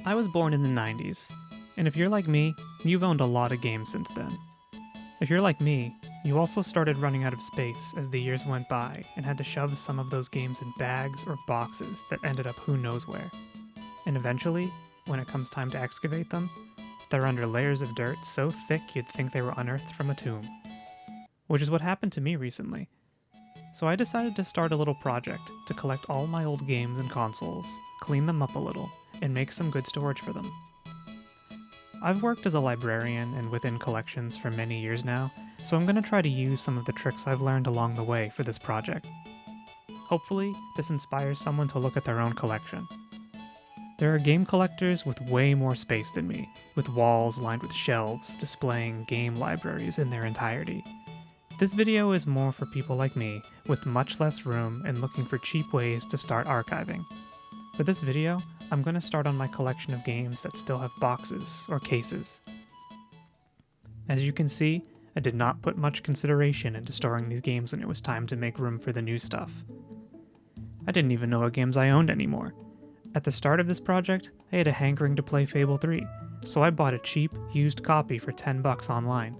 I was born in the 90s, and if you're like me, you've owned a lot of games since then. If you're like me, you also started running out of space as the years went by and had to shove some of those games in bags or boxes that ended up who knows where. And eventually, when it comes time to excavate them, they're under layers of dirt so thick you'd think they were unearthed from a tomb. Which is what happened to me recently. So I decided to start a little project to collect all my old games and consoles, clean them up a little, and make some good storage for them. I've worked as a librarian and within collections for many years now, so I'm going to try to use some of the tricks I've learned along the way for this project. Hopefully, this inspires someone to look at their own collection. There are game collectors with way more space than me, with walls lined with shelves displaying game libraries in their entirety. This video is more for people like me, with much less room and looking for cheap ways to start archiving. For this video, I'm going to start on my collection of games that still have boxes or cases. As you can see, I did not put much consideration into storing these games when it was time to make room for the new stuff. I didn't even know what games I owned anymore. At the start of this project, I had a hankering to play Fable 3, so I bought a cheap, used copy for $10 online.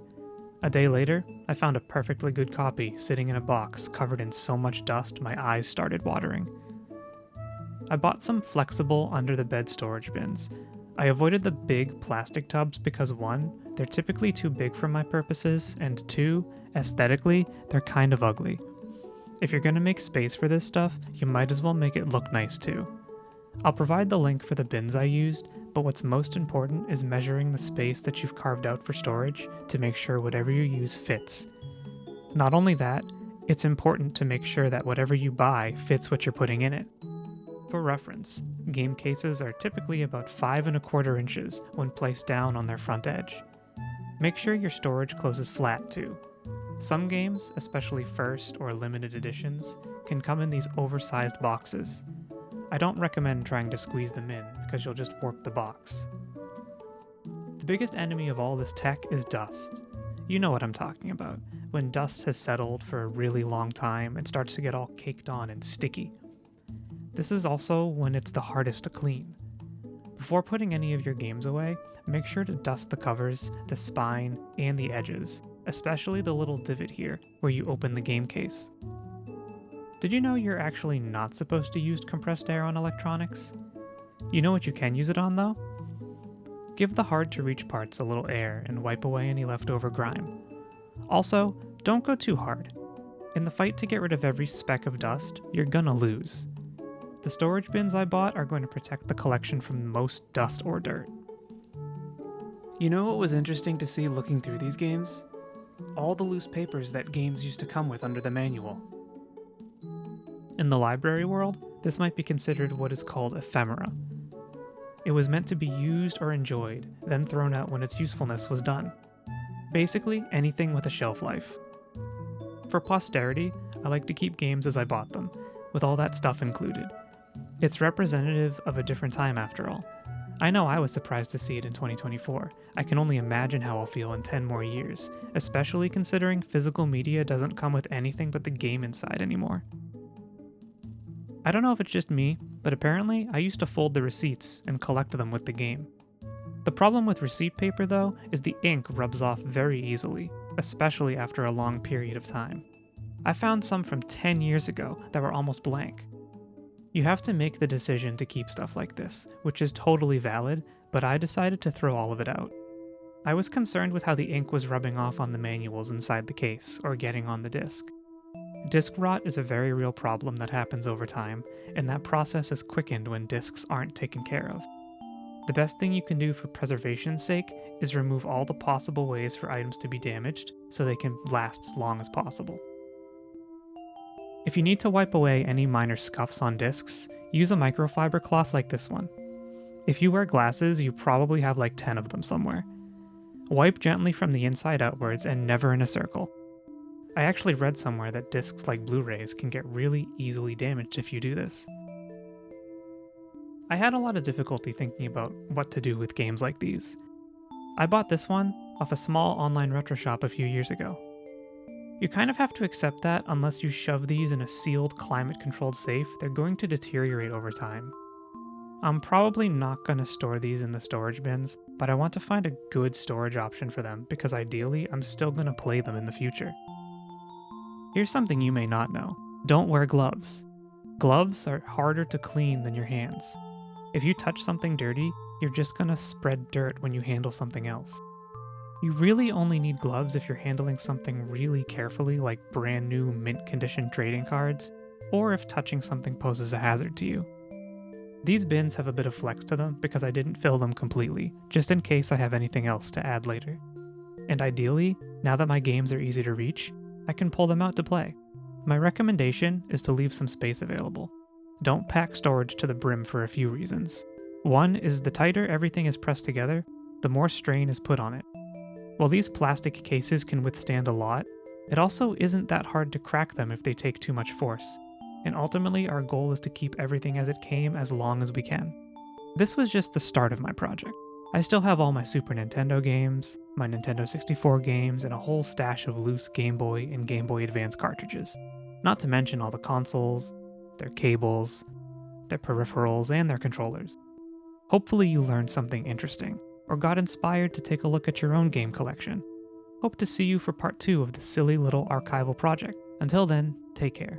A day later, I found a perfectly good copy sitting in a box covered in so much dust my eyes started watering. I bought some flexible under-the-bed storage bins. I avoided the big plastic tubs because 1, they're typically too big for my purposes, and 2, aesthetically, they're kind of ugly. If you're gonna make space for this stuff, you might as well make it look nice too. I'll provide the link for the bins I used, but what's most important is measuring the space that you've carved out for storage to make sure whatever you use fits. Not only that, it's important to make sure that whatever you buy fits what you're putting in it. For reference, game cases are typically about 5¼ inches when placed down on their front edge. Make sure your storage closes flat too. Some games, especially first or limited editions, can come in these oversized boxes. I don't recommend trying to squeeze them in because you'll just warp the box. The biggest enemy of all this tech is dust. You know what I'm talking about, when dust has settled for a really long time and starts to get all caked on and sticky. This is also when it's the hardest to clean. Before putting any of your games away, make sure to dust the covers, the spine, and the edges, especially the little divot here where you open the game case. Did you know you're actually not supposed to use compressed air on electronics? You know what you can use it on though? Give the hard-to-reach parts a little air and wipe away any leftover grime. Also, don't go too hard. In the fight to get rid of every speck of dust, you're gonna lose. The storage bins I bought are going to protect the collection from most dust or dirt. You know what was interesting to see looking through these games? All the loose papers that games used to come with under the manual. In the library world, this might be considered what is called ephemera. It was meant to be used or enjoyed, then thrown out when its usefulness was done. Basically, anything with a shelf life. For posterity, I like to keep games as I bought them, with all that stuff included. It's representative of a different time after all. I know I was surprised to see it in 2024. I can only imagine how I'll feel in 10 more years, especially considering physical media doesn't come with anything but the game inside anymore. I don't know if it's just me, but apparently I used to fold the receipts and collect them with the game. The problem with receipt paper though is the ink rubs off very easily, especially after a long period of time. I found some from 10 years ago that were almost blank. You have to make the decision to keep stuff like this, which is totally valid, but I decided to throw all of it out. I was concerned with how the ink was rubbing off on the manuals inside the case or getting on the disc. Disc rot is a very real problem that happens over time, and that process is quickened when discs aren't taken care of. The best thing you can do for preservation's sake is remove all the possible ways for items to be damaged so they can last as long as possible. If you need to wipe away any minor scuffs on discs, use a microfiber cloth like this one. If you wear glasses, you probably have like 10 of them somewhere. Wipe gently from the inside outwards and never in a circle. I actually read somewhere that discs like Blu-rays can get really easily damaged if you do this. I had a lot of difficulty thinking about what to do with games like these. I bought this one off a small online retro shop a few years ago. You kind of have to accept that unless you shove these in a sealed, climate-controlled safe, they're going to deteriorate over time. I'm probably not going to store these in the storage bins, but I want to find a good storage option for them because ideally I'm still going to play them in the future. Here's something you may not know. Don't wear gloves. Gloves are harder to clean than your hands. If you touch something dirty, you're just going to spread dirt when you handle something else. You really only need gloves if you're handling something really carefully, like brand new mint condition trading cards, or if touching something poses a hazard to you. These bins have a bit of flex to them because I didn't fill them completely, just in case I have anything else to add later. And ideally, now that my games are easy to reach, I can pull them out to play. My recommendation is to leave some space available. Don't pack storage to the brim for a few reasons. One is the tighter everything is pressed together, the more strain is put on it. While these plastic cases can withstand a lot, it also isn't that hard to crack them if they take too much force. And ultimately, our goal is to keep everything as it came as long as we can. This was just the start of my project. I still have all my Super Nintendo games, my Nintendo 64 games, and a whole stash of loose Game Boy and Game Boy Advance cartridges. Not to mention all the consoles, their cables, their peripherals, and their controllers. Hopefully you learned something interesting, or got inspired to take a look at your own game collection. Hope to see you for part 2 of this silly little archival project. Until then, take care.